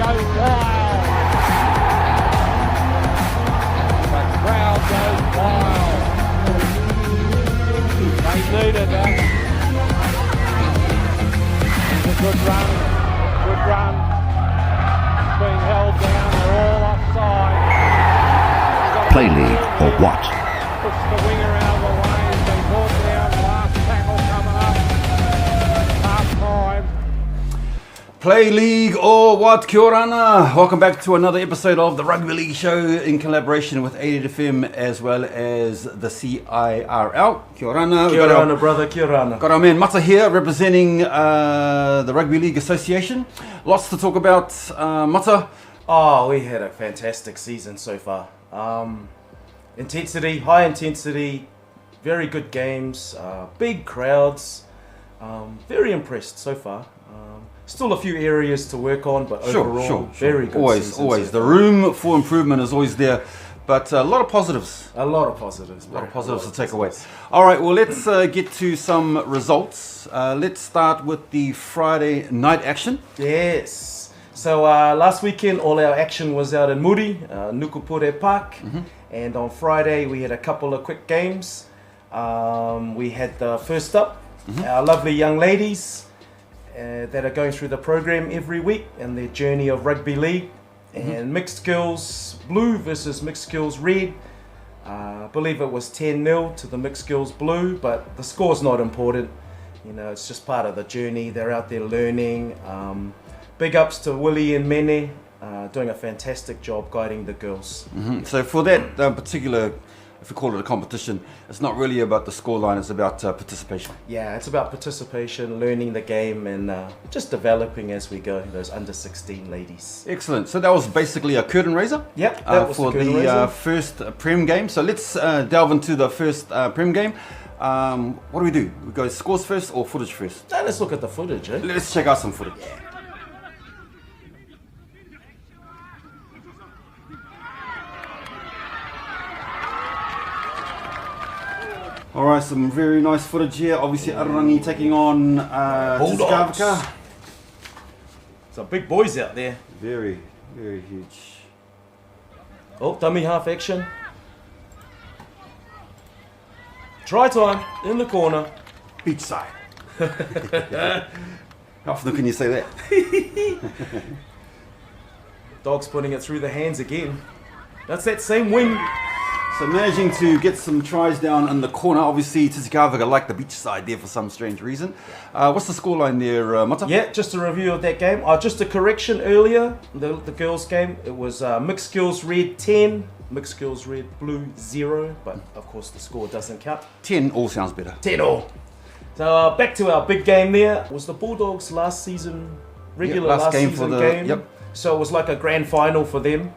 goes wild. The crowd goes wild. They needed that. It's a good run. Good run. It's been held down. They're all offside. Play league or what? Push the winger out of the way. He's been brought down. Last tackle coming up. Half time. Play league or what? Kia orana. Welcome back to another episode of the Rugby League Show in collaboration with 88FM as well as the CIRL. Kia orana. Kia orana, brother. Kia orana. Got our man Mata here representing the Rugby League Association. Lots to talk about. Mata. Oh, we had a fantastic season so far. Intensity, high intensity, very good games, big crowds. Very impressed so far. Still a few areas to work on, but overall, very good season. Always. So The far. room for improvement is always there, but a lot of positives. A lot of positives. A lot of positives to take away. All right, well, let's get to some results. Let's start with the Friday night action. Yes. So last weekend, all our action was out in Muri, Nukupure Park. And on Friday, we had a couple of quick games. We had the first up, our lovely young ladies that are going through the program every week and their journey of rugby league. And mixed girls blue versus mixed girls red. I believe it was 10-0 to the mixed girls blue, but the score's not important. You know, it's just part of the journey. They're out there learning. Big ups to Willie and Mene, doing a fantastic job guiding the girls. So for that particular, if we call it a competition, it's not really about the scoreline, it's about participation. Yeah, it's about participation, learning the game, and just developing as we go, those under 16 ladies. Excellent. So that was basically a curtain raiser. Yep, that was for the curtain the raiser. first Prem game. So let's delve into the first Prem game. What do? We go scores first or footage first? Now let's look at the footage, eh? Let's check out some footage. All right, some very nice footage here. Obviously, Arangi taking on Bulldogs. Tiskavika. Some big boys out there. Very, very huge. Oh, dummy half action. Try time in the corner. Beachside. How often can you say that? Dogs putting it through the hands again. That's that same wing. So managing to get some tries down in the corner. Obviously, Tiskavika like the beachside there for some strange reason. What's the scoreline there, Mata? Yeah, just a review of that game. Just a correction earlier, the girls' game. It was mixed girls red 10, mixed girls red blue 0. But of course, the score doesn't count. 10 all sounds better. 10 all. So back to our big game there. It was the Bulldogs last season, regular last last game season for the- game. yep. So it was like a grand final for them.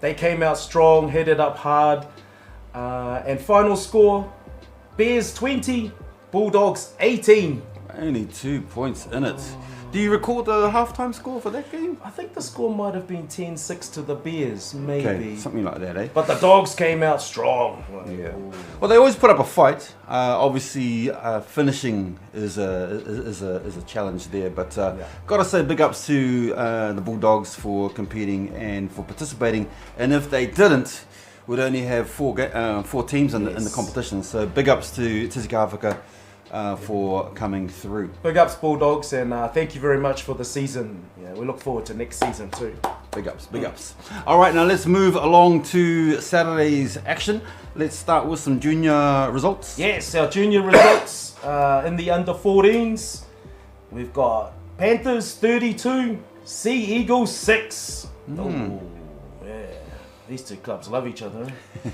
They came out strong, headed up hard. And final score, Bears 20, Bulldogs 18. Only 2 points in it. Do you recall the halftime score for that game? I think the score might have been 10-6 to the Bears, maybe. Okay, something like that, eh? But the Dogs came out strong. Yeah. Well, they always put up a fight. Obviously, finishing is a challenge there. But gotta say, big ups to the Bulldogs for competing and for participating. And if they didn't, we'd only have four teams in the competition. So big ups to Tiskavika for coming through. Big ups, Bulldogs, and thank you very much for the season. Yeah, we look forward to next season too. Big ups, big ups. All right, now let's move along to Saturday's action. Let's start with some junior results. Yes, our junior results in the under 14s. We've got Panthers 32, Sea Eagles 6. Oh, yeah. These two clubs love each other. Eh?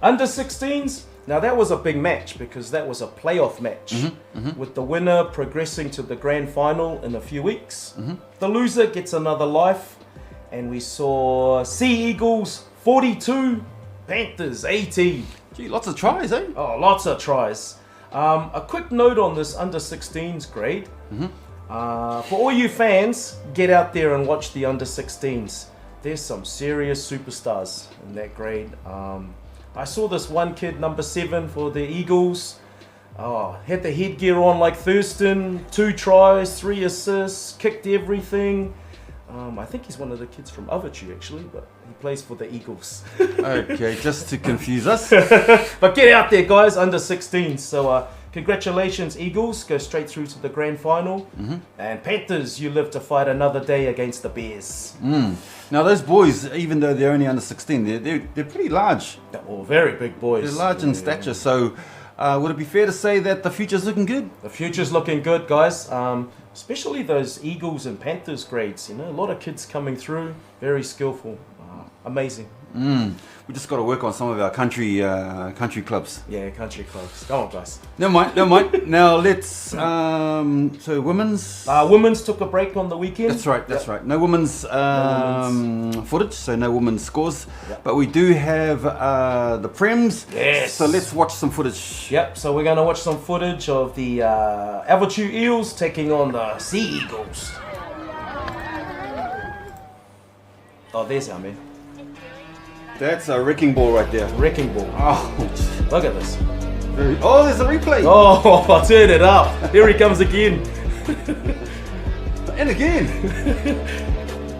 Under 16s. Now that was a big match because that was a playoff match with the winner progressing to the grand final in a few weeks. The loser gets another life, and we saw Sea Eagles 42, Panthers 18. Gee, lots of tries, eh? Oh, lots of tries. A quick note on this under 16s grade. For all you fans, get out there and watch the under 16s. There's some serious superstars in that grade. I saw this one kid, number 7 for the Eagles. Had the headgear on like Thurston, 2 tries, 3 assists, kicked everything. I think he's one of the kids from Avachu actually, but he plays for the Eagles. Okay, just to confuse us. But get out there, guys, under 16. So congratulations, Eagles, go straight through to the grand final. And Panthers, you live to fight another day against the Bears. Now those boys, even though they're only under 16, they're pretty large. Oh, very big boys. They're large in stature. So would it be fair to say that the future's looking good? The future's looking good, guys. Especially those Eagles and Panthers grades. You know, a lot of kids coming through, very skillful, amazing. We just got to work on some of our country clubs. Yeah, country clubs. Come on, guys. Never mind. Now let's. So women's. Women's took a break on the weekend. That's right. No women's footage, so no women's scores. Yep. But we do have the Prems. Yes. So let's watch some footage. Yep, so we're going to watch some footage of the Avachu Eels taking on the Sea Eagles. Oh, there's our man. That's a wrecking ball right there. Wrecking ball. Oh, Look at this. oh, there's a replay. Oh, I'll turn it up. Here he comes again. And again.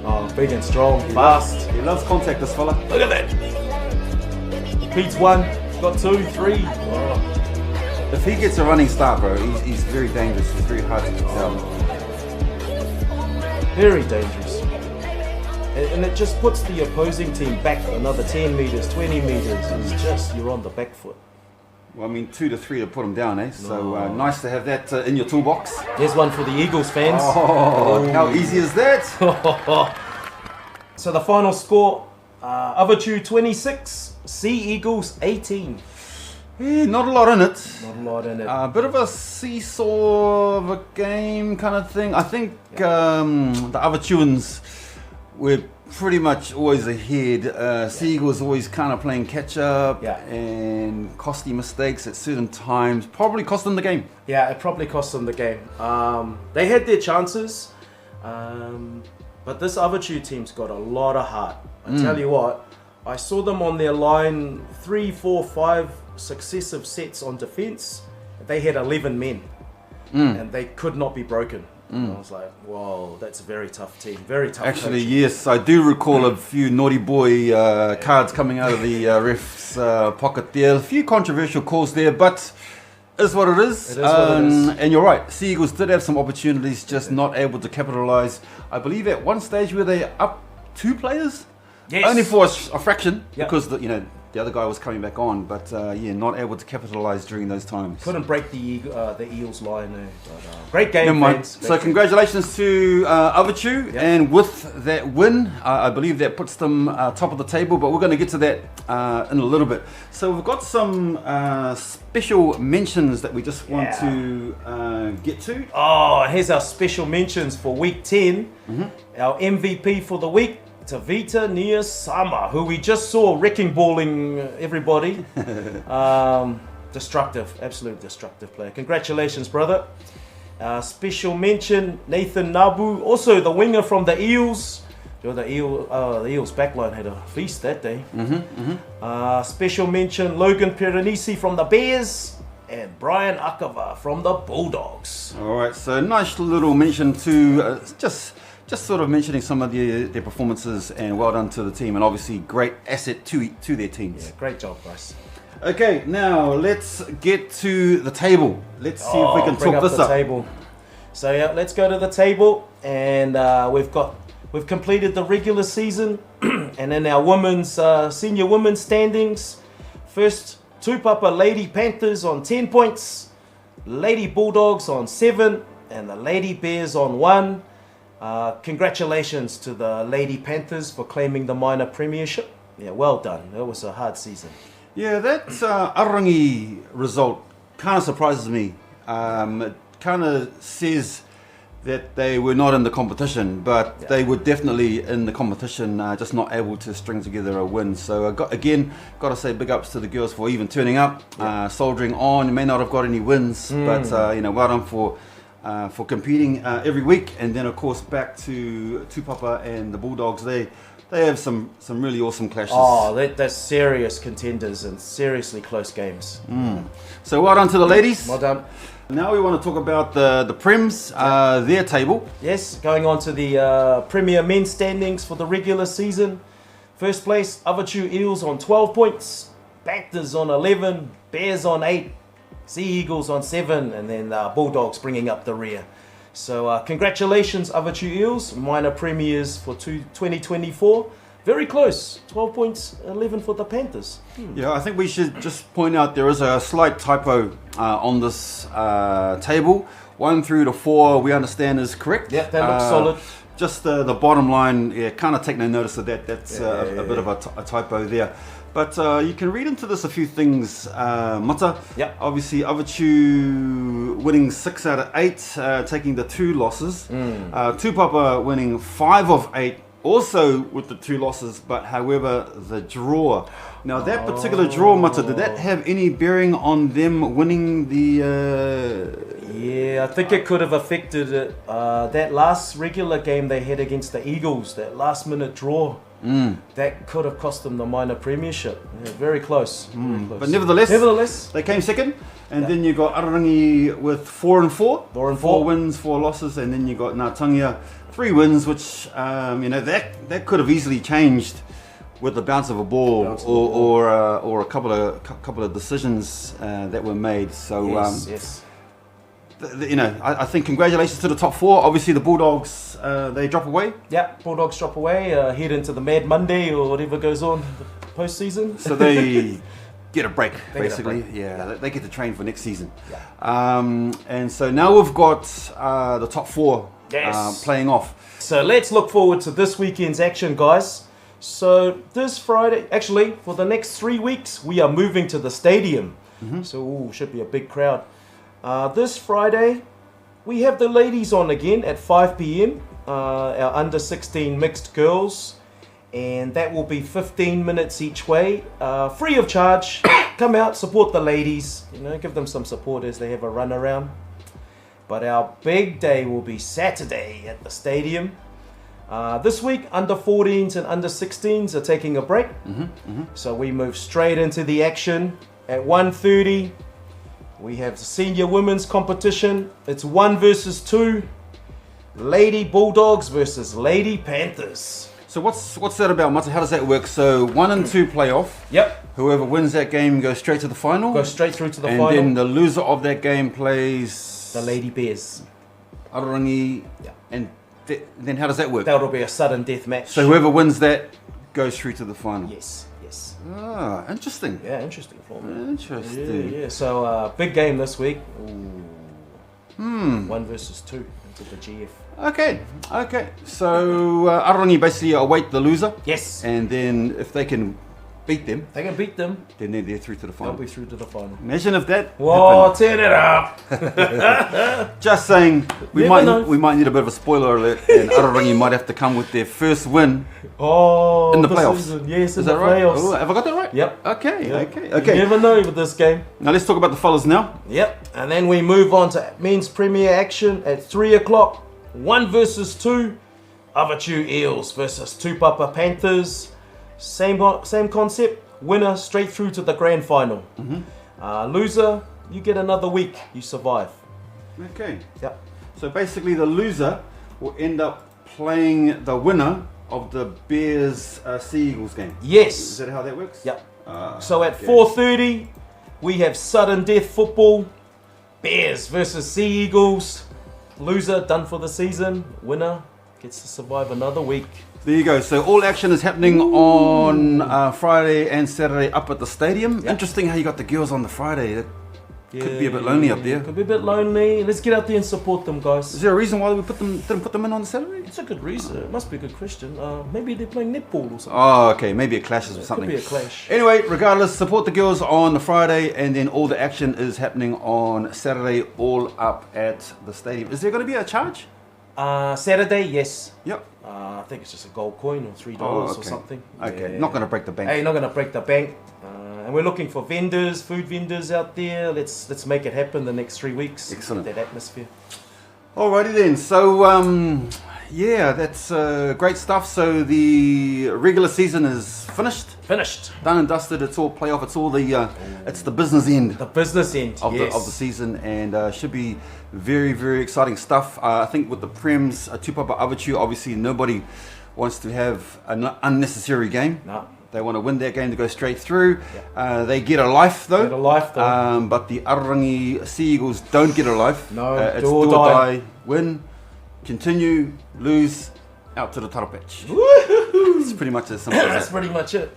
Oh, big and strong, fast. He loves contact, this fella. Look at that. Beats one, got two, three. Oh. If he gets a running start, bro, he's very dangerous. He's very hard to tell. Very dangerous. And it just puts the opposing team back another 10 meters, 20 meters. It's just, you're on the back foot. Well, I mean, 2 to 3 to put him down, eh? So nice to have that in your toolbox. There's one for the Eagles fans. Oh, how easy is that? So the final score, Avachu 26, Sea Eagles 18. Yeah, not a lot in it. Not a lot in it. A bit of a seesaw of a game kind of thing. I think the Avachuans were pretty much always ahead. Sea Eagles always kind of playing catch up and costly mistakes at certain times. Probably cost them the game. Yeah, it probably cost them the game. They had their chances, but this Avachu team's got a lot of heart. I tell you what, I saw them on their line 3, 4, 5 successive sets on defense. They had 11 men and they could not be broken. I was like, whoa, that's a very tough team, very tough. Actually, coaching. yes, I do recall a few naughty boy cards coming out of the ref's pocket there. A few controversial calls there, but is what it is. It is what it is. And you're right, Sea Eagles did have some opportunities, just not able to capitalise. I believe at one stage were they up 2 players? Yes. Only for a fraction, Yep. because the other guy was coming back on, but not able to capitalise during those times. Couldn't break the Eels line there. But, great game, Never mind. fans. So Great congratulations to Avachu, and with that win, I believe that puts them top of the table, but we're going to get to that in a little bit. So we've got some special mentions that we just want to get to. Oh, here's our special mentions for week 10. Our MVP for the week, Tavita Niyasama, who we just saw wrecking balling everybody. Destructive, absolute destructive player. Congratulations, brother. Special mention, Nathan Nabu, also the winger from the Eels. The Eels backline had a feast that day. Special mention, Logan Piranesi from the Bears. And Brian Akava from the Bulldogs. All right, so nice little mention to just sort of mentioning some of their performances, and well done to the team, and obviously great asset to their teams. Yeah, great job, guys. Okay, now let's get to the table. Let's see if we can bring talk this the up. table. So yeah, let's go to the table, and we've completed the regular season, and in our senior women's standings, first Tupapa Lady Panthers on 10 points, Lady Bulldogs on 7, and the Lady Bears on 1. Congratulations to the Lady Panthers for claiming the minor premiership. Yeah, well done. That was a hard season. Yeah, that Arangi result kind of surprises me. It kind of says that they were not in the competition, but they were definitely in the competition, just not able to string together a win. So got to say big ups to the girls for even turning up, soldiering on. You may not have got any wins, but well done for competing every week. And then of course back to Tupapa and the Bulldogs. They have some really awesome clashes. Oh, they're serious contenders and seriously close games. So well done to the ladies. Well done. Now we want to talk about the Prems, their table. Yes, going on to the Premier Men's standings for the regular season. First place, Avachu Eels on 12 points, Panthers on 11, Bears on 8, Sea Eagles on 7, and then Bulldogs bringing up the rear. So congratulations, Avachu Eels, minor premiers for 2024. Very close, 12 points, 11 for the Panthers. Yeah, I think we should just point out there is a slight typo on this table. 1 through to 4 we understand is correct. Yeah, that looks solid. Just the bottom line, yeah, kind of take no notice of that. That's a bit of a typo there. But you can read into this a few things, Mata. Yeah. Obviously, Avachu winning 6 out of 8, taking the 2 losses. Tupapa winning 5 of 8, also with the 2 losses, but however, the draw. Now, that particular draw, Mata, did that have any bearing on them winning the... Yeah, I think it could have affected it. That last regular game they had against the Eagles, that last minute draw, that could have cost them the minor premiership. Yeah, very close. Very close. But nevertheless, they came second. And then you got Ararangi with 4 and 4. 4 and 4 4. wins, 4 losses. And then you got Ngatangia, 3 wins, which, that could have easily changed with the bounce of a ball or a couple of decisions that were made. So, yes. I think congratulations to the top 4. Obviously, the Bulldogs, they drop away. Yeah, Bulldogs drop away, head into the Mad Monday or whatever goes on the postseason. So they get a break, They get a basically. break. Yeah, they get to train for next season. Yeah. And so now we've got the top 4 Yes. playing off. So let's look forward to this weekend's action, guys. So this Friday, actually, for the next 3 weeks, we are moving to the stadium. So should be a big crowd. This Friday, we have the ladies on again at 5 p.m. Our under 16 mixed girls, and that will be 15 minutes each way, free of charge. Come out, support the ladies. Give them some support as they have a run around. But our big day will be Saturday at the stadium. This week, under 14s and under 16s are taking a break. So we move straight into the action at 1:30. We have the senior women's competition. It's 1 versus 2. Lady Bulldogs versus Lady Panthers. So what's that about, Mata? How does that work? So 1 and 2 play off. Yep. Whoever wins that game goes straight to the final. Go straight through to the and final. then the loser of that game plays The Lady Bears. Ararangi. Yeah. And then how does that work? That'll be a sudden death match. So whoever wins that goes through to the final. Yes. Ah, interesting. Yeah, interesting format. Interesting. Yeah. So big game this week. 1 versus 2 into the GF. Okay. So Ararangi basically await the loser. Yes. And then if they can beat them, They can beat them. then they're through to the They'll final. be through to the final. Imagine if that Whoa, happened. turn it up. Just saying, we Never know. might need a bit of a spoiler alert, and Ararangi might have to come with their first win Oh, in the this playoffs. season. Yes, in Is the that right? playoffs. Oh, have I got that right? Yep. Okay. You never know with this game. Now let's talk about the fellas now. Yep. And then we move on to men's premier action at 3 o'clock. 1 versus 2. Avachu Eels versus Tupapa Panthers. Same concept. Winner straight through to the grand final. Loser, you get another week. You survive. Okay. Yep. So basically, the loser will end up playing the winner of the Bears Sea Eagles game. Is Yes. that how that works? Yep. Ah, So at okay. 4:30, we have sudden death football. Bears versus Sea Eagles. Loser done for the season. Winner gets to survive another week. There you go. So all action is happening on Friday and Saturday up at the stadium. Yep. Interesting how you got the girls on the Friday. It could be a bit lonely up there. Could be a bit lonely. Let's get out there and support them, Is guys. there a reason why we didn't put them in on the Saturday? It's a good reason. It must be a good question. Maybe they're playing netball or something. Oh, okay. Maybe it clashes with It something. could be a clash. Anyway, regardless, support the girls on the Friday, and then all the action is happening on Saturday, all up at the stadium. Is there going to be a charge? Saturday, yes. Yep. I think it's just a gold coin or $3 Oh, or okay. something. Okay, Yeah. not going to break the bank. Hey, not gonna break the bank. And we're looking for vendors, food vendors out there. Let's make it happen the next 3 weeks. Excellent. Get that atmosphere. Alrighty then. So Yeah, that's great stuff. So the regular season is finished, done and dusted. It's all playoff. It's all it's the business end The business end. of Yes. the season, and should be very, very exciting stuff. I think with the Prems, Tupapa Avatu, obviously nobody wants to have an unnecessary game. No. They want to win that game to go straight through. They get a life though. Get a life, though. But the Ararangi Sea Eagles don't get a life. No, it's do or die. win, continue, lose, out to the Tarapatch. It's pretty much as simple as That's that. pretty much it.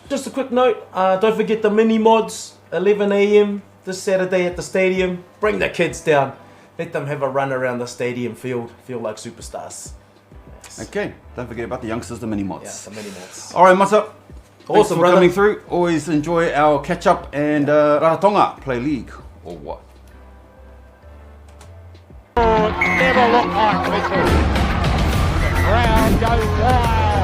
Just a quick note, don't forget the mini mods, 11 a.m. this Saturday at the stadium. Bring the kids down. Let them have a run around the stadium field. Feel like superstars. Yes. Okay, don't forget about the youngsters, the mini Yeah, mods. the mini mods. All right, Mata. Thanks Awesome, for brother. coming through. Always enjoy our catch up and Rarotonga play league or what? Never looked like this. The crowd goes wild.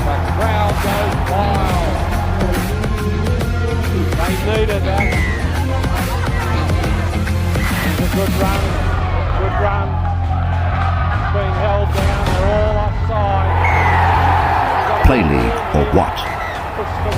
The crowd goes wild. They needed that. It's a good run. Good run. Being held down. They're all offside. Play league or what? Push the